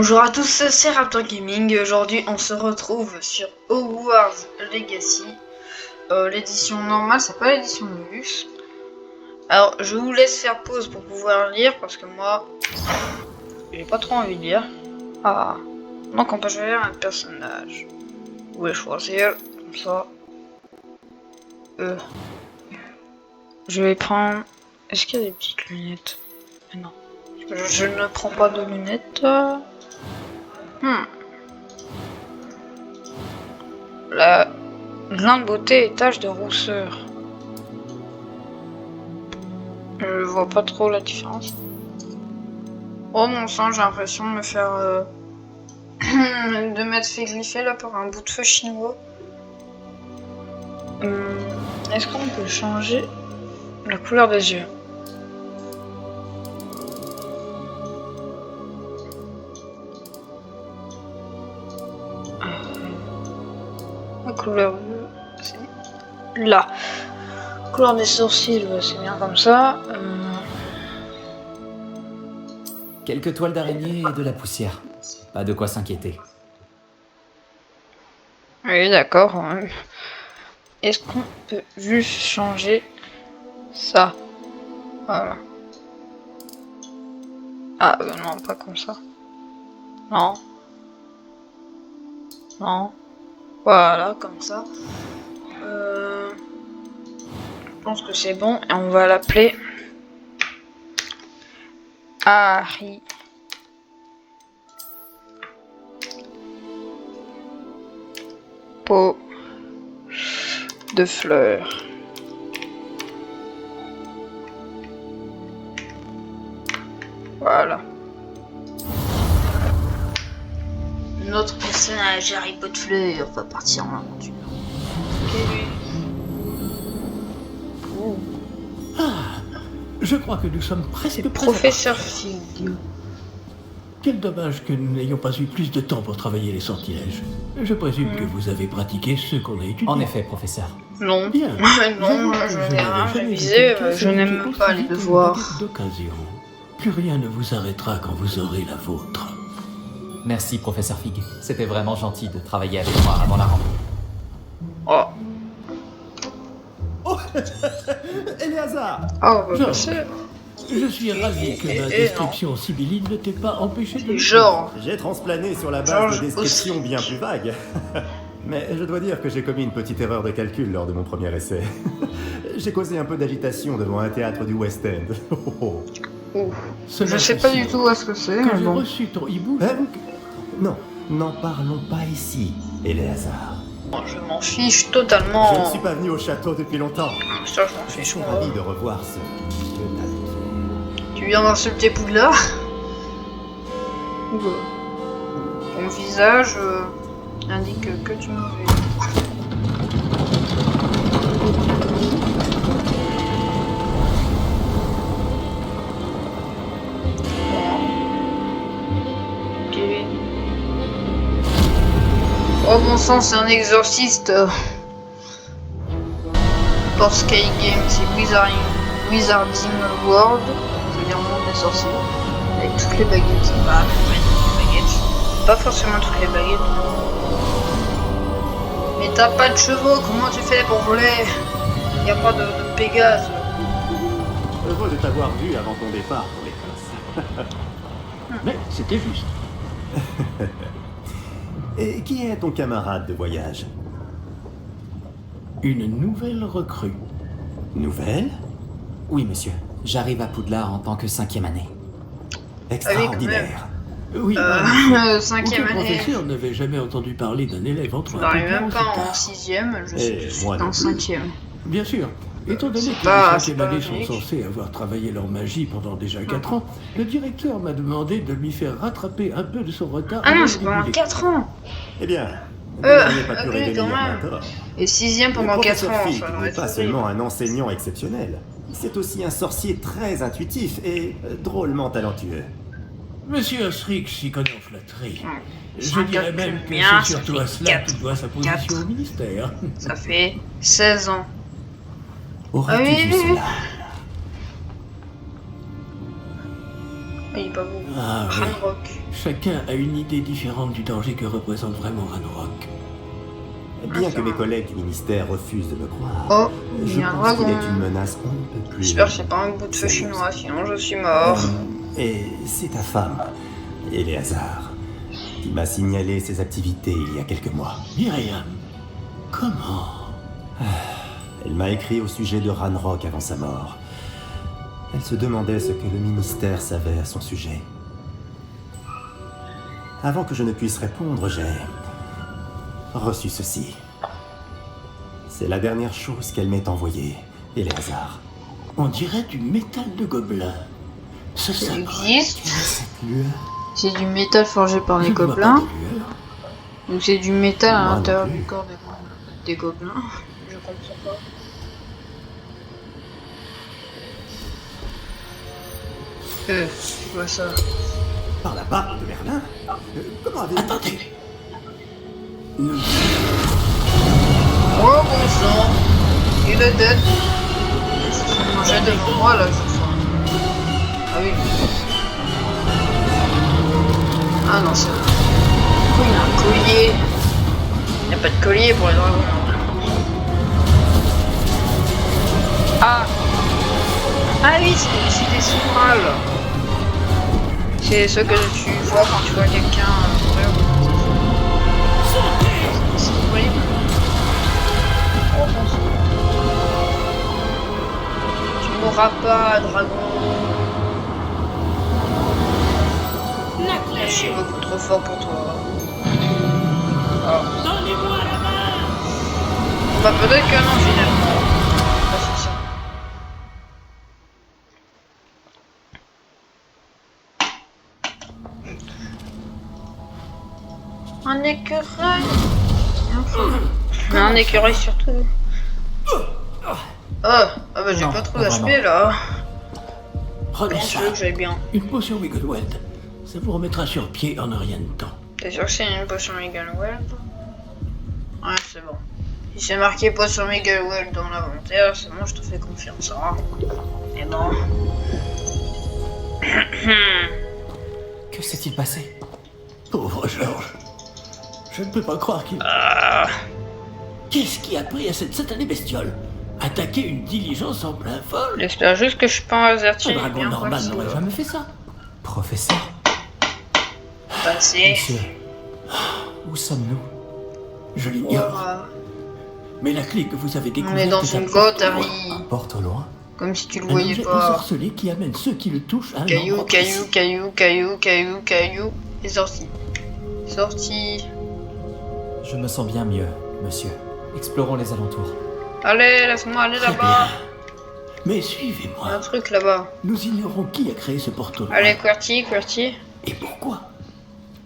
Bonjour à tous, c'est Raptor Gaming. Aujourd'hui, on se retrouve sur Hogwarts Legacy. L'édition normale, c'est pas l'édition de luxe. Alors, je vous laisse faire pause pour pouvoir lire parce que moi, j'ai pas trop envie de lire. Ah, donc on peut choisir un personnage. Vous pouvez choisir comme ça. Je vais prendre. Est-ce qu'il y a des petites lunettes? Non. Je ne prends pas de lunettes. La grain de beauté et tache de rousseur. Je vois pas trop la différence. Oh mon sang, j'ai l'impression de me faire de m'être fait griffer là par un bout de feu chinois. Est-ce qu'on peut changer la couleur des yeux? La couleur c'est là. Couleur des sourcils, c'est bien comme ça. Quelques toiles d'araignée et de la poussière. Pas de quoi s'inquiéter. Oui, d'accord. Est-ce qu'on peut juste changer ça? Voilà. Ah, non, pas comme ça. Non. Non. Voilà, comme ça. Je pense que c'est bon. Et on va l'appeler Harry. Pot de fleurs. Voilà. Notre personnage Harry Potter va partir en aventure. Je crois que nous sommes presque C'est prêts. Professeur Fig. Quel dommage que nous n'ayons pas eu plus de temps pour travailler les sortilèges. Je présume que vous avez pratiqué ce qu'on a étudié. En effet, professeur. Non. Bien. Non, je n'ai rien révisé, je n'aime pas les devoirs. D'occasion. Plus rien ne vous arrêtera quand vous aurez la vôtre. Merci, professeur Fig. C'était vraiment gentil de travailler avec moi avant la rentrée. Oh, Oh Eléazar, oh, bah, Genre. c'est je suis ravi que ma description sibylline ne t'ait pas empêché de... genre. J'ai transplané sur la base Georges de descriptions bien plus vagues. Mais je dois dire que j'ai commis une petite erreur de calcul lors de mon premier essai. J'ai causé un peu d'agitation devant un théâtre du West End. Oh. Je sais pas du tout où est-ce que c'est, Quand mais j'ai bon. reçu ton hibou, Non, n'en parlons pas ici, Eléazar. Je m'en fiche Je totalement. ne suis pas venu au château depuis longtemps. Ça, je m'en Je fiche. suis ravi de revoir ce... Tu viens d'insulter Poudlard? Ton visage indique que tu m'as vu. Ok. Oh bon sang, c'est un exorciste. Pour Sky Games, c'est Wizarding World, c'est-à-dire le monde des sorciers, avec toutes les baguettes. Bah, toutes les baguettes. Pas forcément toutes les baguettes. Mais t'as pas de chevaux, comment tu fais pour voler? Y a pas de Pégase. Heureux de t'avoir vu avant ton départ pour l'Écosse. mais c'était juste. Et qui est ton camarade de voyage? Une nouvelle recrue. Nouvelle? Oui, monsieur. J'arrive à Poudlard en tant que 5e année. Extraordinaire. Oui, Cinquième aucun année. professeur n'avait jamais entendu parler d'un élève entrant Je à n'arrive Poudlard même aussi pas en tard. 6ème, je Et suis moi non en plus. 5ème. Bien sûr. Étant donné que pas- les c'est 5e pas années sont logique. censées avoir travaillé leur magie pendant déjà 4 ans, le directeur m'a demandé de lui faire rattraper un peu de son retard. Ah non, avant c'est le pendant début des 4 ans. Eh bien, vous n'auriez pas pu ok, révéler quand même. un tort. Et 6ème Le pendant 4 professeur ans, Fig ça doit n'est être pas horrible. seulement un enseignant exceptionnel, c'est aussi un sorcier très intuitif et drôlement talentueux. Monsieur Ostrix s'y connaît en flatterie. Je Ça dirais calcule même que bien, c'est ça surtout fait à cela qu'il doit sa position quatre. au ministère. Ça fait 16 ans. Aurais-tu Ah oui, vu oui, oui. cela? Il est pas beau. Ah oui. Ranrock. Chacun a une idée différente du danger que représente vraiment Ranrock. Bien que mes collègues du ministère refusent de me croire, Oh, il je y a un pense qu'il dragon. est une menace on ne peut plus. J'espère que c'est pas un bout de feu chinois, sinon je suis mort. Et c'est ta femme, Eleazar, qui m'a signalé ses activités il y a quelques mois. Myriam, comment? Elle m'a écrit au sujet de Ranrock avant sa mort. Elle se demandait ce que le ministère savait à son sujet. Avant que je ne puisse répondre, j'ai reçu ceci. C'est la dernière chose qu'elle m'ait envoyée, Eleazar. On dirait du métal de gobelin. Ce Ça sabre. existe. Cette lueur. C'est du métal forgé par les Je ne vois pas gobelins. de lueur. Ou c'est du métal à Moi non l'intérieur plus. du corps des gobelins. Je comprends pas. Je vois ça. Par la barbe de Merlin Comment avez-vous... Attendez. Nous... Oh bon sang. Il est dead. Il mangeait devant moi là, je crois. Ah oui. Ah non, c'est... Il y a un collier. Il n'y a pas de collier pour les dragons. Ah. Ah oui, c'est des sourales. C'est ce que tu vois quand tu vois quelqu'un mourir. C'est horrible. Oh bon sang. Tu mourras pas, dragon. Je suis beaucoup trop fort pour toi. Oh. Donnez-moi la main. Bah peut-être que non finalement. Bah, c'est ça. Un écureuil. Mais un écureuil surtout. Ah bah j'ai Non, pas trop pas d'HP vraiment. là. Prenez Comment tu veux ça. que j'aille bien? Une potion Wiggleweld. Ça vous remettra sur pied en un rien de temps. T'es sûr que c'est une potion Miguelwell? Ouais, c'est bon. Si c'est marqué potion Miguelwell dans l'inventaire, c'est bon, je te fais confiance. Hein. Et bon. Que s'est-il passé? Pauvre Georges. Je ne peux pas croire qu'il... Ah. Qu'est-ce qui a pris à cette satanée bestiole? Attaquer une diligence en plein vol? J'espère juste que je suis pas un Azerty. Un dragon normal n'aurait jamais fait ça. Professeur, Passé. monsieur, où sommes-nous? Je l'ignore. Mais la clé que vous avez découverte... On est dans est une un grotte, porte-loin. Harry. Un porte au loin? Comme si tu le Un voyais objet pas. ensorcelé qui amène ceux qui le touchent à un Caillou, endroit caillou, précis. caillou, caillou, caillou, caillou. Et sorti. Sorti. Je me sens bien mieux, monsieur. Explorons les alentours. Allez, laisse-moi aller Très là-bas. bien. Mais Il y a un suivez-moi. truc là-bas. Nous ignorons qui a créé ce porte-loin. Allez, QWERTY, QWERTY. Et pourquoi?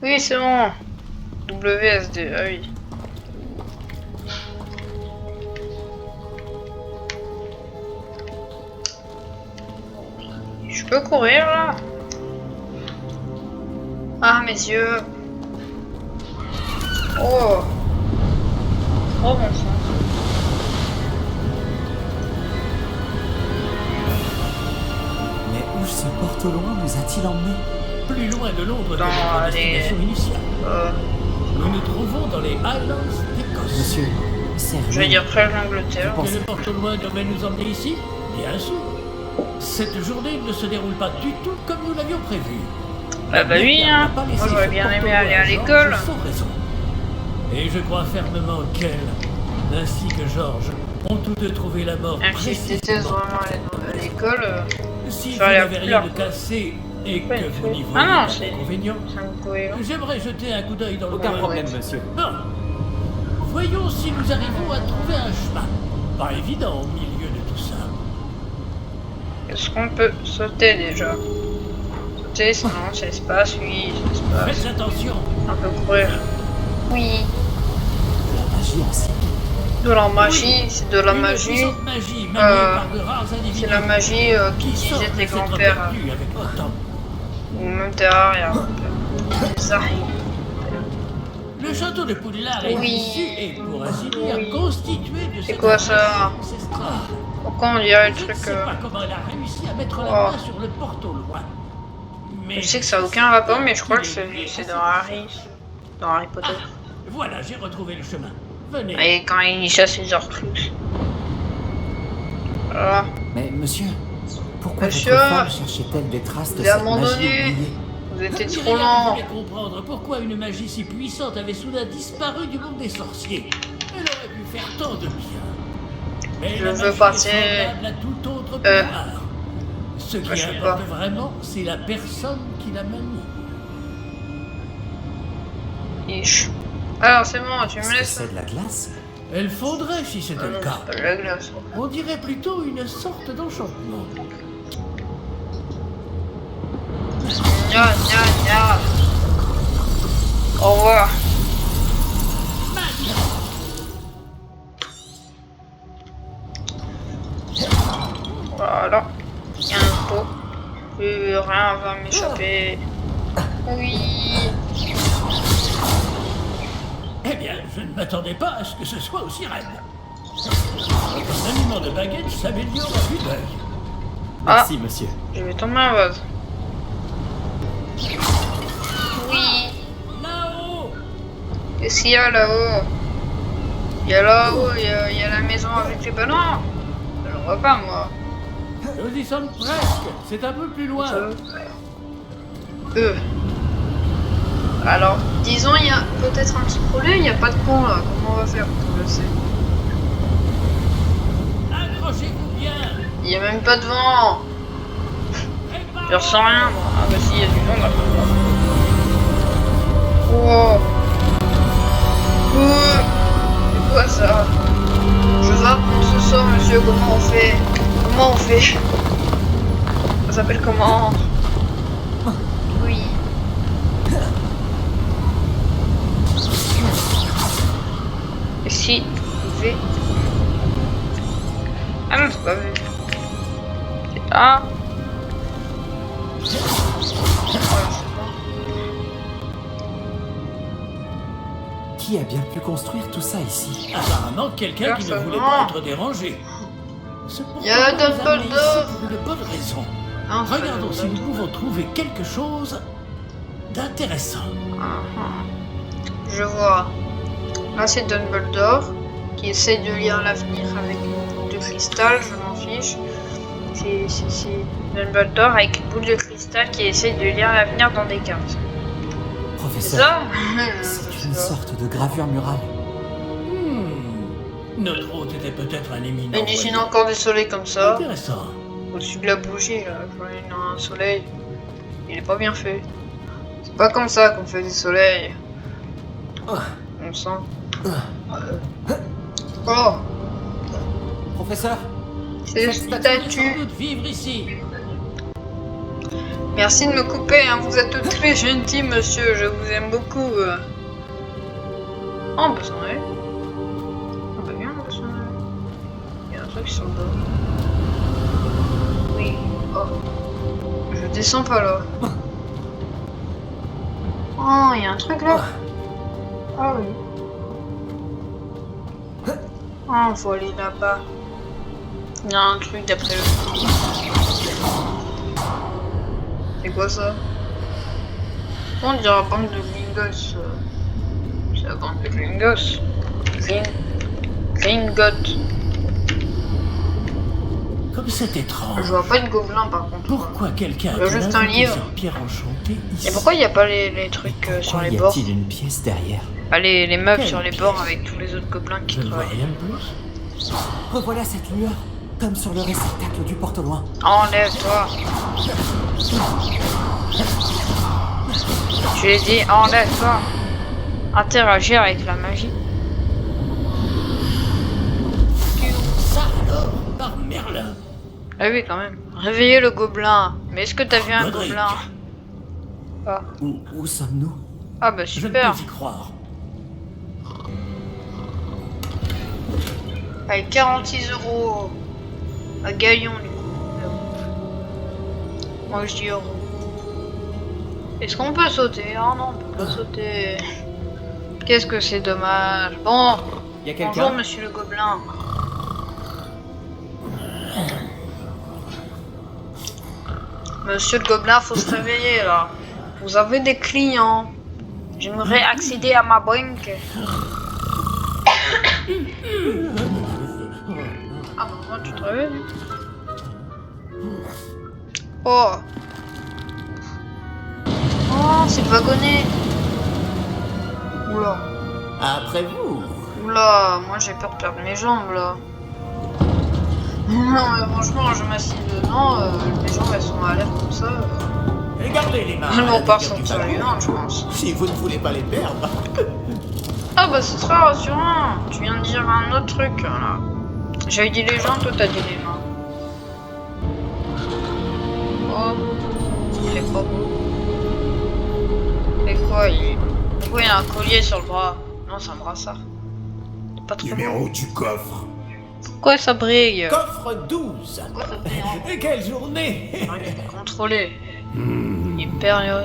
Oui, c'est bon. WSD, ah oui. Je peux courir là? Ah, mes yeux. Oh. Oh, bon sang. Mais où ce porte au loin nous a-t-il emmenés? Plus loin de Londres que Dans notre les- destination initiale. Euh, Nous nous trouvons dans les Highlands d'Écosse. Monsieur, sérieux? je vais dire près de l'Angleterre. Que le porte-loin devait nous emmener ici? Bien sûr. Cette journée ne se déroule pas du tout comme nous l'avions prévu. Ah bah oui, Myriam hein. n'a pas laissé Moi j'aurais ce bien aimé porte-loin aller à Georges l'école. sans raison. Et je crois fermement qu'elle, ainsi que Georges, ont tous deux trouvé la mort Même si je déteste précisément. vraiment aller à l'école, Si vous ça a l'air n'avez plus rien là. de cassé et Ouais, que vous n'y voyez ah non, pas c'est d'inconvénient, c'est un cohérent. j'aimerais jeter un coup d'œil dans le Aucun coin. problème, monsieur. Bon, voyons si nous arrivons à trouver un chemin. Pas évident au milieu de tout ça. Est-ce qu'on peut sauter déjà? Sauter, sinon c'est l'espace, oui, c'est l'espace. Faites attention. On peut courir. Oui. La magie ancienne. De la magie, c'est de la Une magie. puissante magie maniée Euh, par de rares individus C'est la magie qui sortent qu'utilisaient tes de s'être grands-pères. perdus avec autant. Ou même Terraria. C'est ça. Le château de Poudlard Oui. est issu et, pour ainsi dire, Oui. constitué de cette quoi ça? magie ancestrale. Pourquoi on dirait le Je ne truc... sais pas comment elle a réussi à mettre la Oh. main sur le porte au loin. mais... Je sais que ça n'a aucun rapport, mais je crois que c'est dans Harry Potter. Ah, voilà, j'ai retrouvé le chemin. Venez. Et quand il chasse les Horcruxes. Voilà. Mais monsieur, pourquoi Monsieur, votre femme cherchait-elle des traces de vous cette avez magie abandonné. oubliée? Vous étiez Comme trop Myriam lent. voulait comprendre pourquoi une magie si puissante avait soudain disparu du monde des sorciers. Elle aurait pu faire tant de bien. Mais Je la veux magie passer. est semblable à tout autre pouvoir. Ce Moi, qui je sais importe pas. vraiment, c'est la personne qui la manie. Ish. Alors c'est bon, tu Est-ce me que laisses. c'est de la glace? Elle fondrait si c'était le cas. C'est pas de la glace. On dirait plutôt une sorte d'enchantement. Nya, nya, nya. Au revoir. Voilà. Il y a un pot. Plus rien va m'échapper. Oui. Eh bien, je ne m'attendais pas à ce que ce soit aussi raide. Votre maniement de baguette s'améliore à vue d'œil. Merci, monsieur. Je vais tomber en vase. Oui. Là-haut! Qu'est-ce qu'il y a là-haut? Il y a là-haut, il y a la maison avec les ballons. Je le vois pas moi. Nous y sommes presque. C'est un peu plus loin. Alors, disons, il y a peut-être un petit problème, il n'y a pas de pont là. Comment on va faire pour le sais? Accrochez-vous bien. Il n'y a même pas de vent. Je ressens rien moi. Ah bah si, il y a du vent là. Wow. C'est quoi ça? Je veux apprendre ce sort, monsieur. Comment on fait? Comment on fait? Ça s'appelle comment? Oui. Et si V. Ah non, c'est pas V. C'est A. Ouais, je sais pas. Qui a bien pu construire tout ça ici? Apparemment, quelqu'un qui ne voulait pas être dérangé. C'est pourquoi Il y a nous avons amené Dumbledore. ici pour une bonne raison. Hein, Regardons si nous Dumbledore. pouvons trouver quelque chose d'intéressant. Je vois. Là, c'est Dumbledore qui essaie de lire l'avenir avec une boule de cristal. Je m'en fiche. C'est Dumbledore avec une boule de cristal qui essaie de lire l'avenir dans des cartes. C'est Professeur, ça? c'est une sorte de gravure murale. Notre hôte était peut-être un éminent. Il dessine voyant. encore des soleils comme ça. Intéressant. Au-dessus de la bougie, là. Je vois un soleil. Il est pas bien fait. C'est pas comme ça qu'on fait des soleils. On sent. Oh! Professeur, C'est une Cette statue statue. devait sans doute vivre ici. Merci de me couper, hein. Vous êtes très gentil, monsieur. Je vous aime beaucoup. Oh, on peut s'en aller. On peut bien, on peut s'en aller. Il y a un truc sur le dos. Oui. Oh. Je descends pas là. Oh, il y a un truc là. Ah oui. Oh, faut aller là-bas. Il y a un truc d'après le. C'est quoi ça? On dirait la bande de Gringotts. C'est la bande de Gringotts. Gringotts. Comme c'est étrange. Je vois pas de gobelins par contre. Pourquoi quelqu'un Il y a juste un inventé livre. cette pierre enchantée ici? Et pourquoi il n'y a pas les trucs sur pourquoi les y bords? a-t-il une pièce derrière? Ah, les meubles Quelle sur les bords avec tous les autres gobelins qui Je ne vois travaillent. rien de plus. Revoilà cette lueur, comme sur le réceptacle du porte au loin. Enlève-toi. Je l'ai dit, enlève-toi. Interagir avec la magie. Ça alors, par Merlin. Ah oui, quand même. Réveillez le gobelin. Mais est-ce que t'as vu un Godric. gobelin? Ah. Où sommes-nous? Ah bah Je ne super. peux y croire. Avec 46 € à Galion du coup. Moi je dis euros. Est-ce qu'on peut sauter? Oh non, on peut pas sauter. Qu'est-ce que c'est dommage. Bon, Y a bonjour quelqu'un? monsieur le gobelin. Monsieur le gobelin, faut se réveiller là. Vous avez des clients. J'aimerais accéder à ma banque. Ah bah moi tu te réveilles. Oh. Oh, c'est le wagonnet. Oula. Après vous. Oula, moi j'ai peur de perdre mes jambes là. Non mais franchement, je m'assieds dedans, mes jambes elles sont à l'air comme ça. Regardez les mains. Elles vont pas du sortir wagon. vivantes, je pense. Si vous ne voulez pas les perdre. Ah bah c'est très rassurant. Tu viens de dire un autre truc là. J'avais dit les jambes, toi t'as dit les mains. Oh, il est pas beau. Et quoi, pourquoi il y a un collier sur le bras? Non, c'est un brassard. C'est pas trop beau. Numéro du coffre. Pourquoi ça brille? Coffre 12. Pourquoi ça brille en Quelle journée. contrôlé? Imperium.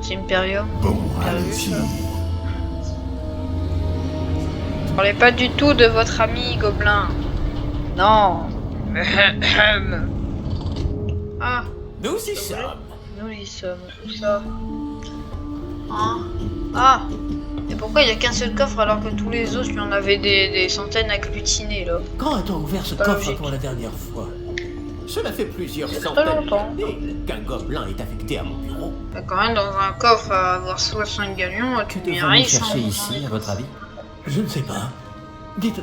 C'est Imperium. Bon, allez-y. Parlez pas du tout de votre ami gobelin. Non. Ah, Nous y sommes. nous y sommes. Tout ça. Hein? Ah. Et pourquoi il y a qu'un seul coffre alors que tous les autres, il y en avait des centaines agglutinés là? Quand a-t-on ouvert ce Pas coffre logique. pour la dernière fois? Cela fait plusieurs Très centaines longtemps. d'années qu'un gobelin est affecté à mon bureau. Bah, quand même, dans un coffre à avoir 60 galions, tu Que deviens devons-nous riche. chercher hein. ici, à votre avis? Je ne sais pas. Dites,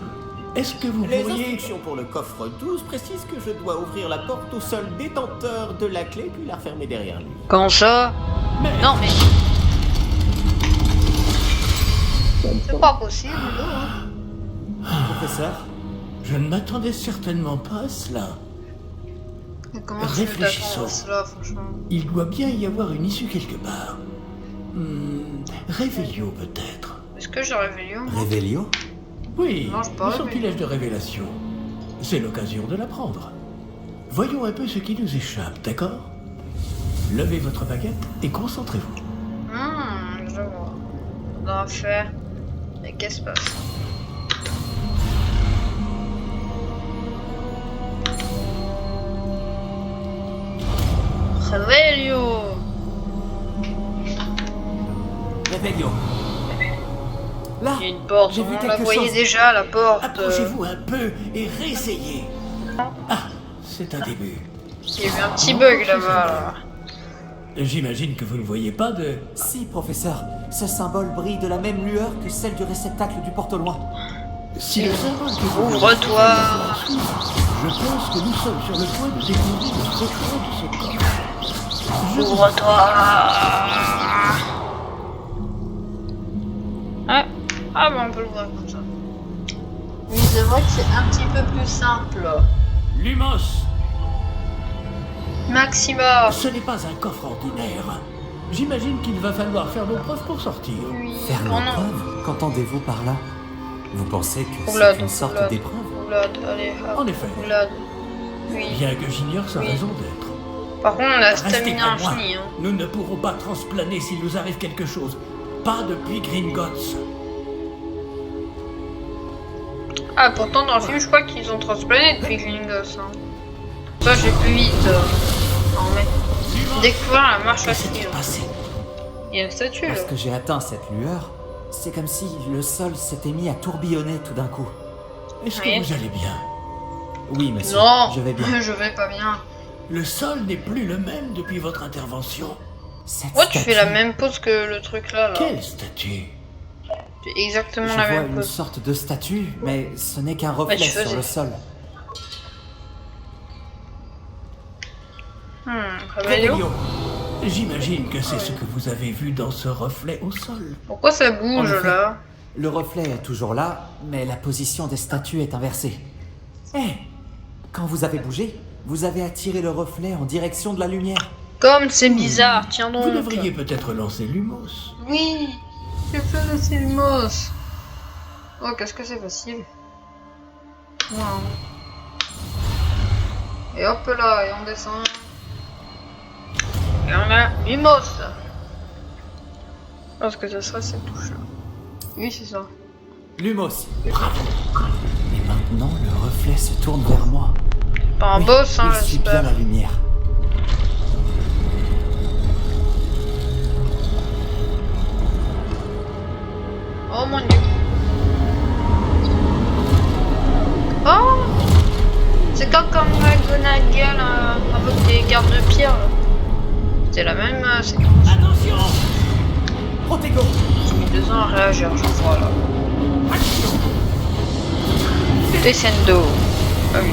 est-ce que vous Les pourriez... instructions pour le coffre 12 précisent que je dois ouvrir la porte au seul détenteur de la clé puis la refermer derrière lui. Quand ça? Non, mais. C'est pas possible, Professeur? Je ne m'attendais certainement pas à cela. Mais comment tu veux Réfléchissons. t'attendre à cela, franchement? Il doit bien y avoir une issue quelque part. Révélio peut-être. Est-ce que j'ai réveillé moi? Révélio? Oui, Non, je le parle, sortilège de révélation. C'est l'occasion de l'apprendre. Voyons un peu ce qui nous échappe, d'accord? Levez votre baguette et concentrez-vous. Je vois. Dans l'affaire. Mais qu'est-ce qui se passe? Réveillon! Révélio. Là, Il y a une porte, j'ai vu on la quelque voyait chose. déjà, la porte. Approchez-vous un peu et réessayez. Ah, c'est un début. Il y a eu un petit bug là-bas. Là. J'imagine que vous ne voyez pas de... Si, professeur. Ce symbole brille de la même lueur que celle du réceptacle du porte au loin. Si le symbole que vous Ouvre-toi. Je pense que nous sommes sur le point de découvrir le secret de ce corps. Ouvre-toi. Ah bah on peut l'ouvrir comme ça. Oui, c'est vrai que c'est un petit peu plus simple. Lumos, Maxima. ce n'est pas un coffre ordinaire. J'imagine qu'il va falloir faire nos preuves pour sortir. Oui. Faire Oh non. l'épreuve? Qu'entendez-vous par là? Vous pensez que Oulade, c'est une sorte oulade. d'épreuve? Oulade, allez. Hop. En effet. Oulade. Oui. Bien que j'ignore sa Oui. raison d'être. Par contre, on a Restez stamina près de moi. infini. Hein. Nous ne pourrons pas transplaner s'il nous arrive quelque chose. Pas depuis Gringotts. Ah, pourtant, dans le film, je crois qu'ils ont transplané depuis Gringotts. Hein. Ça, j'ai plus vite. Non, mais. Découvrir la marche à Que s'est-il suivre. passé? Il y a une statue là. Lorsque j'ai atteint cette lueur, c'est comme si le sol s'était mis à tourbillonner tout d'un coup. Est-ce Oui. que vous allez bien? Oui, monsieur. Non, Je vais bien. je vais pas bien. Le sol n'est plus le même depuis votre intervention. Cette Pourquoi tu fais la statue, même pose que le truc là? Quelle statue? Tu fais exactement Je la vois même une pose. sorte de statue, mais ce n'est qu'un reflet tu sur faisais. le sol. Réveillon. Réveillon. J'imagine que c'est ce que vous avez vu dans ce reflet au sol. Pourquoi ça bouge En effet. là? Le reflet est toujours là, mais la position des statues est inversée. Eh, quand vous avez bougé, vous avez attiré le reflet en direction de la lumière. Comme c'est bizarre, tiens donc. Vous devriez peut-être lancer Lumos. Oui, je fais le Silmos. Oh, qu'est-ce que c'est facile. Wow. Et hop là, et on descend. Et on a Lumos. Parce que ce sera cette touche là. Oui, c'est ça. Lumos. Et maintenant, le reflet se tourne vers moi. Pas un boss, hein, il suit j'espère. bien la lumière. Oh mon dieu. Oh, c'est comme McGonagall avec des gardes de pierre. Là. C'est la même séquence. Attention! Protego! J'ai mis 2 ans à réagir, je crois là. Descendo. Ah oui.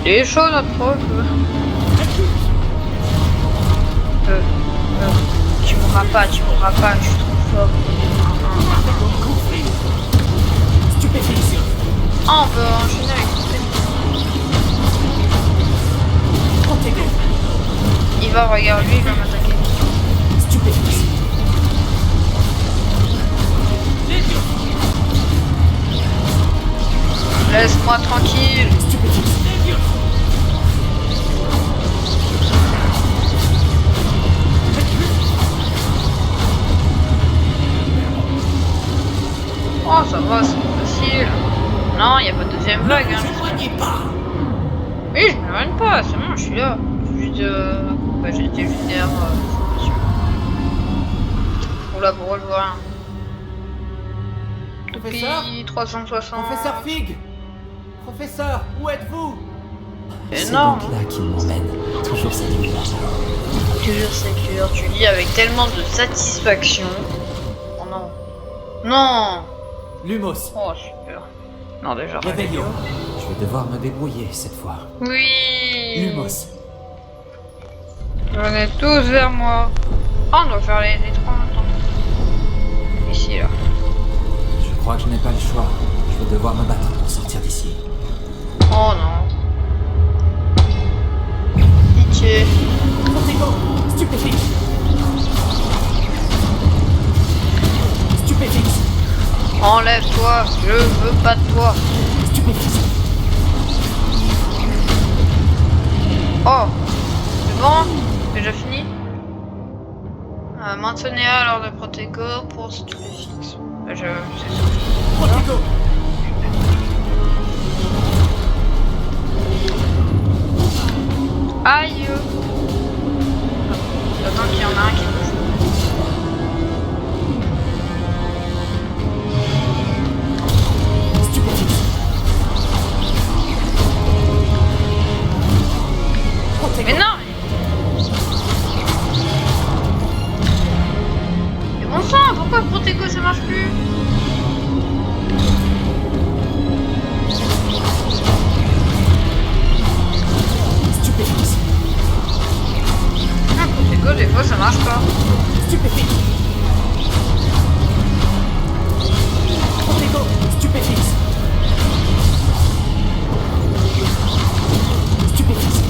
Il est chaud notre prof. Tu mourras pas, je suis trop fort. Stupéfiction! Ah, on peut enchaîner avec stupéfiction. Protego! Il va, regarde, lui, il va m'attaquer. Stupéfiction! Laisse-moi tranquille. Stupéfiction! Oh, ça va, c'est facile. Non, il n'y a pas de deuxième vague. Hein. Ne vous éloignez pas! Oui, je m'éloigne pas, c'est bon, je suis là. Juste, bah, j'ai été juste derrière formation. Oula, pourquoi je vois rien? Professeur? Depuis 360. Professeur Fig! Professeur, où êtes-vous? C'est C'est énorme. donc là qu'il m'emmène. Toujours cette lumière. Toujours sécure, tu lis avec tellement de satisfaction. Oh non. Non. Lumos, Oh, super. Non, déjà. réveillons. Je vais devoir me débrouiller cette fois. Oui. Lumos. Venez tous vers moi. Oh, on doit faire les trois en même temps. Ici, là. Je crois que je n'ai pas le choix. Je vais devoir me battre pour sortir d'ici. Oh non. Pitié. Protego! Stupéfixe! Stupéfixe! Enlève-toi, je veux pas de toi. Stupéfixe! Oh, c'est bon? Déjà fini? Maintenez A lors de Protego pour stupéfixe. C'est ça. Protego! Aïe! J'attends qu'il y en a un qui bouge. Stupéfixe! Protego! Mais non! Mais bon sang, pourquoi Protego ça marche plus? Stupéfixe! Ah, Protego des fois ça marche pas. Stupéfixe! Protego! Stupéfixe! Stupéfixe!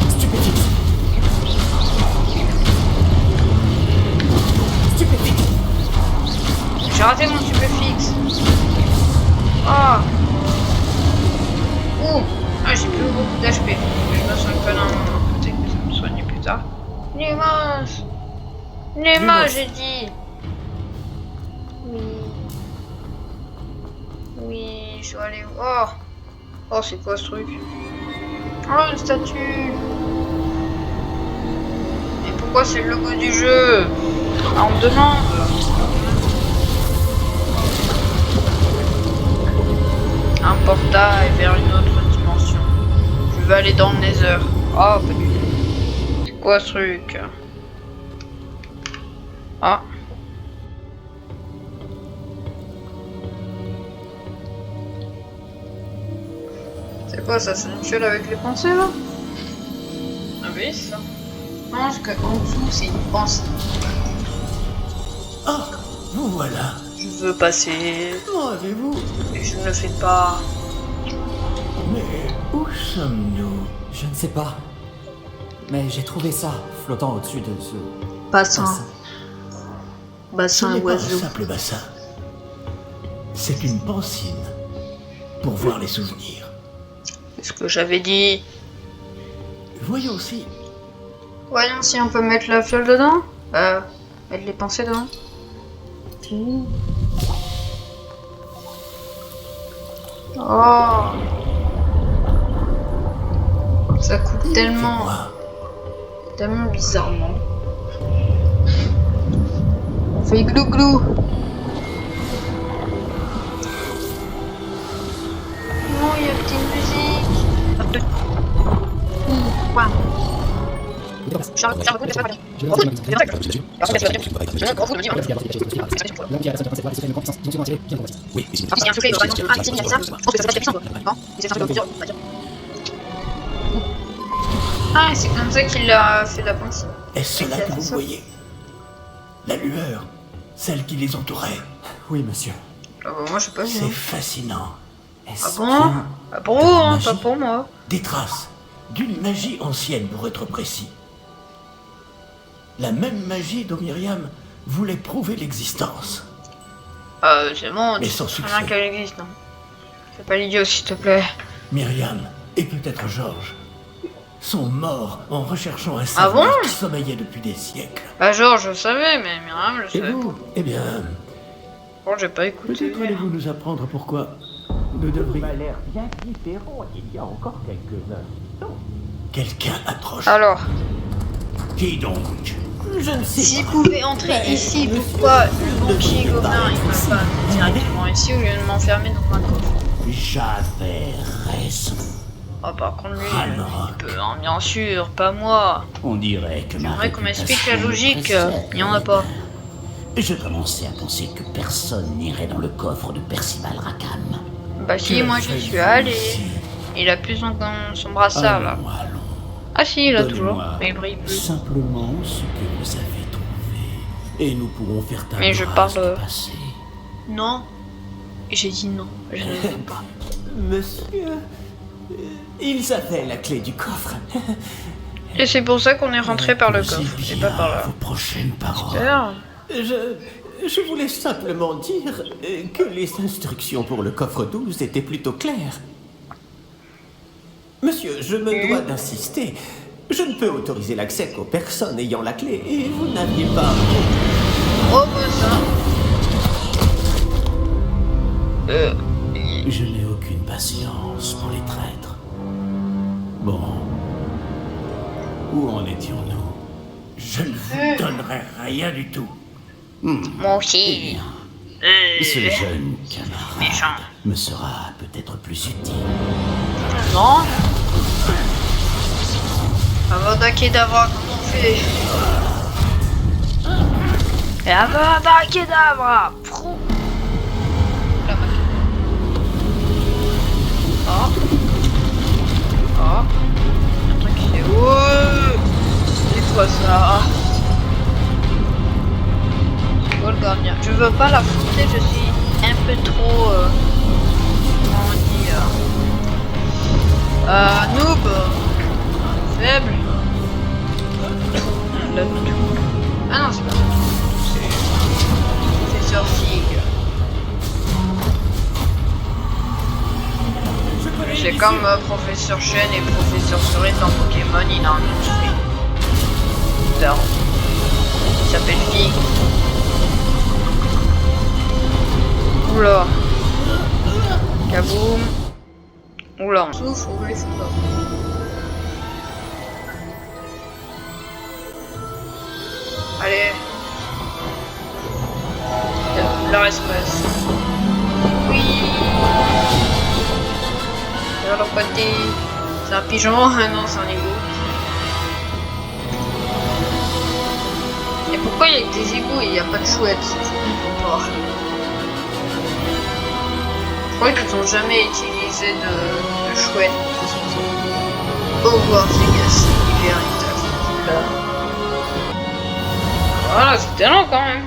Stupéfixe! Stupéfixe! J'ai raté mon stupéfixe. Oh! Ouh! Ah, j'ai plus beaucoup d'HP. Je me soigne pas normalement. Peut-être que ça me soigne plus tard. Lumos! Lumos, j'ai dit! Oui. Oui, je dois aller où? Oh! Oh, c'est quoi ce truc? Oh, une statue! Mais pourquoi c'est le logo du jeu? Ah, on me demande! Un portail vers une autre dimension. Je vais aller dans le Nether. Oh, pas du tout. C'est quoi ce truc? Ah. C'est quoi ça? C'est une fiole avec les pensées là? Ah oui, c'est ça. Je pense qu'en dessous c'est une pensée. Ah, vous voilà. Je veux passer. Comment avez-vous? Et je ne le fais pas. Mais où sommes-nous? Je ne sais pas. Mais j'ai trouvé ça, flottant au-dessus de ce... Bassin. bassin. Ce Bassin n'est pas un oiseau. simple bassin. C'est une pancine pour voir les souvenirs. C'est ce que j'avais dit. Voyons si. Voyons si on peut mettre la fiole dedans. Mettre les pensées dedans. Oh. Ça coûte tellement. Suivez-moi. tellement bizarrement. On fait glou-glou. Oh, il y a une petite musique. Wow. Ah, c'est comme ça qu'il a fait la pensée. Est-ce cela que vous voyez? La lueur, celle qui les entourait. Oui, monsieur. Ah bah, moi, je sais pas. C'est fascinant. Ah Est-ce bon? bien Ah pour vous, hein, Magie. pas pour moi. Des traces d'une magie ancienne, pour être précis. La même magie dont Myriam voulait prouver l'existence. C'est bon, Mais tu sans sais très succès. bien qu'elle existe, non? Fais pas l'idiot, s'il te plaît. Myriam, et peut-être Georges, sont morts en recherchant un Ah savoir bon qui sommeillait depuis des siècles. Bah, genre, je savais, mais Myriam, je Et savais vous? pas. Eh bien, Bon, j'ai pas écouté. peut-être allez-vous nous apprendre pourquoi nous devrions... m'a l'air bien différent il y a encore quelques instants. Quelqu'un approche. Alors, Qui donc? Je ne sais s'il pas. pouvait entrer Mais, ici, monsieur, pourquoi le vous ne banquier devriez pas Gobelin, il être m'a ici. pas amené directement ici au lieu de m'enfermer dans un coffre? J'avais raison. Oh, par contre, lui, Ranrock. il peut, hein, bien sûr, pas moi. On dirait que ma J'aimerais qu'on m'explique la réputation logique, précède il y en a pas. Je commençais à penser que personne n'irait dans le coffre de Percival Rackham. Bah si, moi j'y suis allé. Il a plus son brassard là. Allons, allons. Ah si, il a toujours, Donnez-moi mais il brille plus. simplement ce que vous avez trouvé. Et nous pourrons faire table Mais je rase parle- du passé. Non. J'ai dit non, je ne veux pas. Monsieur, il savait la clé du coffre. Et c'est pour ça qu'on est rentré par le Pensez coffre, et bien pas par à là. vos prochaines paroles. Super. Je voulais simplement dire que les instructions pour le coffre 12 étaient plutôt claires. Monsieur, je me dois d'insister. Je ne peux autoriser l'accès qu'aux personnes ayant la clé, et vous n'aviez pas... Oh bah ça. Je n'ai aucune patience pour les traîtres. Bon. Où en étions-nous? Je ne vous donnerai rien du tout. Moi aussi. Ce jeune camarade Méchant. me sera peut-être plus utile. Non. Avada Kedavra, comment on fait? Et Avada Kedavra. Pro. La machine. Oh. Oh. Il y a un truc qui fait. Ouais. C'est quoi ça? C'est quoi le gardien? Je veux pas l'affronter, je suis un peu trop. Comment on dit? Noob. Faible. Là, tout. Ah non, c'est pas ça. C'est Professeur Fig. C'est comme Professeur Chen et Professeur Souris dans Pokémon, il a un nom Fig. Il s'appelle Fig. Oula. Kaboum. Oula, on souffle ou les fout pas. Allez. Leur espace. Oui. Vers le côté. C'est un pigeon. Ah non, c'est un égout. Et pourquoi il y a que des égouts et il n'y a pas de chouettes? Je comprends pas. Je crois qu'ils n'ont jamais utilisé de chouettes. Hogwarts Legacy, véritable. Voilà, c'était long quand même.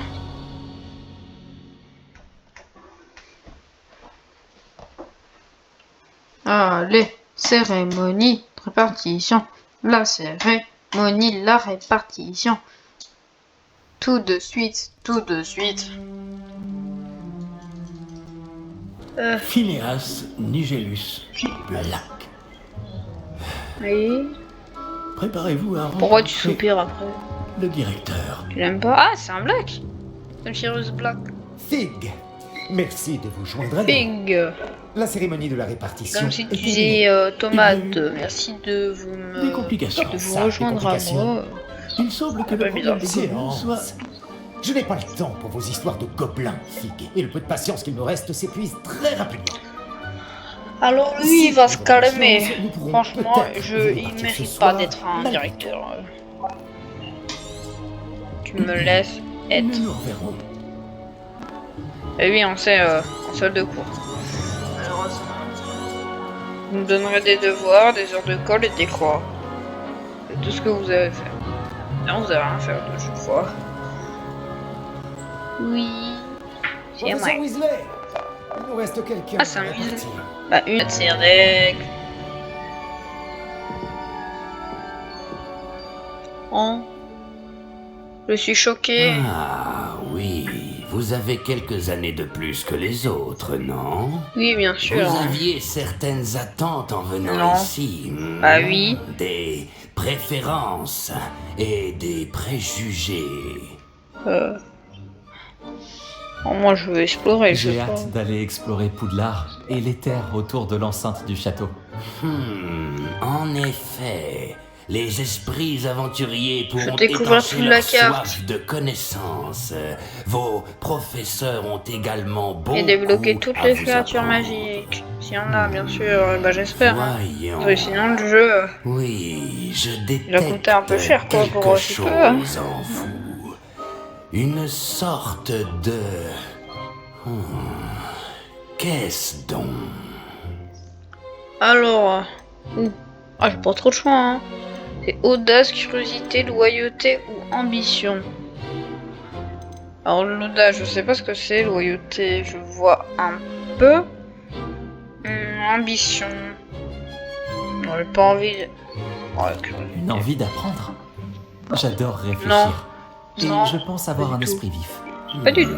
Allez, cérémonie, répartition. La cérémonie, la répartition. Tout de suite, tout de suite. Phileas Nigellus Black. Oui. Préparez-vous à Pourquoi tu rencontrer soupires après? le directeur. Tu l'aimes pas? Ah, c'est un black. Un Cyrus Black. Fig, merci de vous joindre à nous. Pig. La cérémonie de la répartition. Comme si tu est disais terminée. tomate. Il y a eu Merci de vous Des complications. de vous Ça, des rejoindre à complications. moi. Il semble que Pas le problème évident. des gobelins soit... Silence. Je n'ai pas le temps pour vos histoires de gobelins, Fig. Et le peu de patience qu'il me reste s'épuise très rapidement. Alors lui, il va se Si calmer. nous pourrons Franchement, peut-être il repartir ce mérite soir, pas d'être un malgré directeur. Tu me laisses être. Nous nous reverrons. Et oui, on sait en salle de cours. Malheureusement. Vous me donnerez des devoirs, des heures de colle et des croix. C'est tout ce que vous avez fait. Non, vous avez rien fait de chaque fois. Oui. C'est Professeur moi. Weasley, il nous reste quelqu'un. Ah, c'est un à Weasley. partir. Bah, une de ses règles. Oh. Je suis choquée. Ah oui, vous avez quelques années de plus que les autres, non? Oui, bien sûr. Vous aviez certaines attentes en venant Non. ici. Ah oui. Des préférences et des préjugés. Oh, moi, je veux explorer. je J'ai sais pas. hâte d'aller explorer Poudlard et les terres autour de l'enceinte du château. En effet, les esprits aventuriers pourront découvre étancher toute la leur carte. soif de connaissances. Vos professeurs ont également beaucoup Et débloquer toutes à les vous créatures apprendre. magiques. S'il y en a, bien sûr. Bah, j'espère. Hein. Voyons. Parce que sinon, le jeu. Oui, je Il a coûté détecte un peu cher, quoi, quelque pour aussi chose peu, hein. en vous. Une sorte de... Qu'est-ce donc? Alors. Ah, j'ai pas trop de choix, hein. C'est audace, curiosité, loyauté ou ambition. Alors, l'audace, je sais pas ce que c'est. Loyauté, je vois un peu. Ambition. Non, j'ai pas envie. Ouais, curiosité. Une envie d'apprendre. J'adore réfléchir. Non. Et Non, je pense avoir pas un du tout. esprit vif. Pas du tout.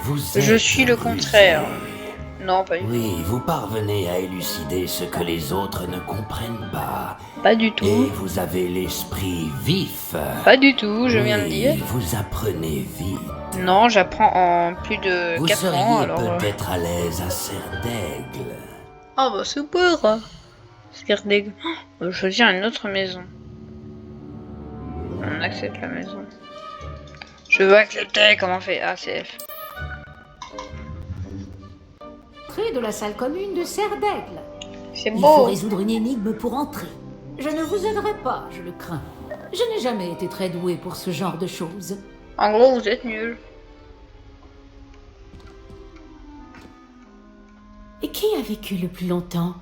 Vous Je êtes suis le rusé. contraire. Non, pas du tout. Oui, vous parvenez à élucider ce que les autres ne comprennent pas. Pas du tout. Et vous avez l'esprit vif. Pas du tout, je viens de Oui, dire. vous apprenez vite. Non, j'apprends en plus de Vous 4 seriez ans, alors... peut-être à l'aise à Serre d'Aigle. Ah bah super. Skerdeg. On va choisir une autre maison. On accepte la maison. Je veux accepter, comment on fait ACF. Entrée de la salle commune de Serre d'Aigle. C'est Il faut beau. résoudre une énigme pour entrer. Je ne vous aiderai pas, je le crains. Je n'ai jamais été très douée pour ce genre de choses. En gros, vous êtes nuls. Et qui a vécu le plus longtemps?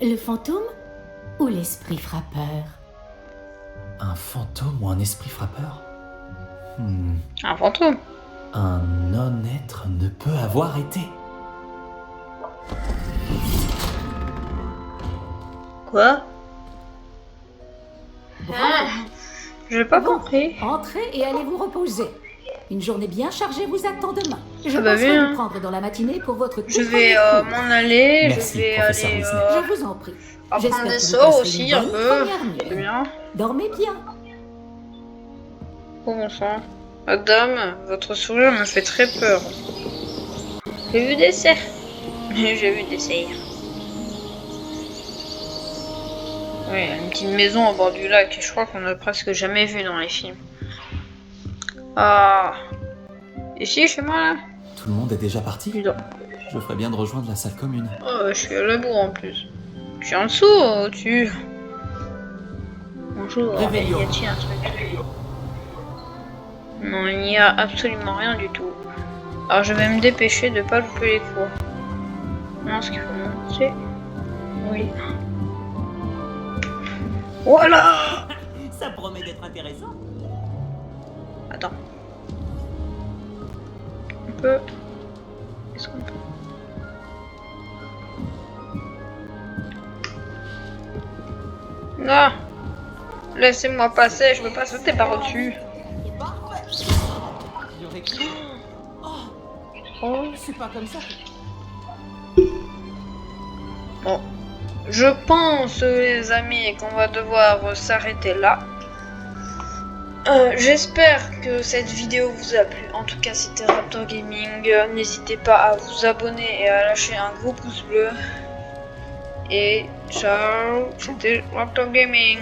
Le fantôme ou l'esprit frappeur? Un fantôme ou un esprit frappeur? Un fantôme. Un non-être ne peut avoir été. Quoi? J'ai pas Bon, compris. Entrez et allez vous reposer. Une journée bien chargée vous attend demain. Je Ah bah penserai bien. vous prendre dans la matinée pour votre tout Je vais premier cours. m'en aller. Merci, je vais professeur aller Weasley. Je vous en prie. apprendre J'espère des que vous sorts passerez aussi une un bonne peu. première nuit. C'est bien. Dormez bien. Oh mon sang. Madame, votre sourire me fait très peur. J'ai vu des cerfs. J'ai vu des cerfs. Oui, une petite maison au bord du lac. Je crois qu'on n'a presque jamais vu dans les films. Ah. Ici, chez moi, là? Tout le monde est déjà parti? Putain. Je ferais bien de rejoindre la salle commune. Oh, je suis à la bourre en plus. Je suis en dessous ou au-dessus? Bonjour. Réveillon. Y a-t-il un truc? Non, il n'y a absolument rien du tout. Alors je vais me dépêcher de pas louper les cours. Non, ce qu'il faut monter. Oui. Voilà! Ça promet d'être intéressant. Attends. On peut. Est-ce qu'on peut? Non! Laissez-moi passer, je peux pas sauter par-dessus. Oh. C'est pas comme ça. Bon, je pense, les amis, qu'on va devoir s'arrêter là. J'espère que cette vidéo vous a plu. En tout cas, c'était Raptor Gaming. N'hésitez pas à vous abonner et à lâcher un gros pouce bleu. Et ciao, c'était Raptor Gaming.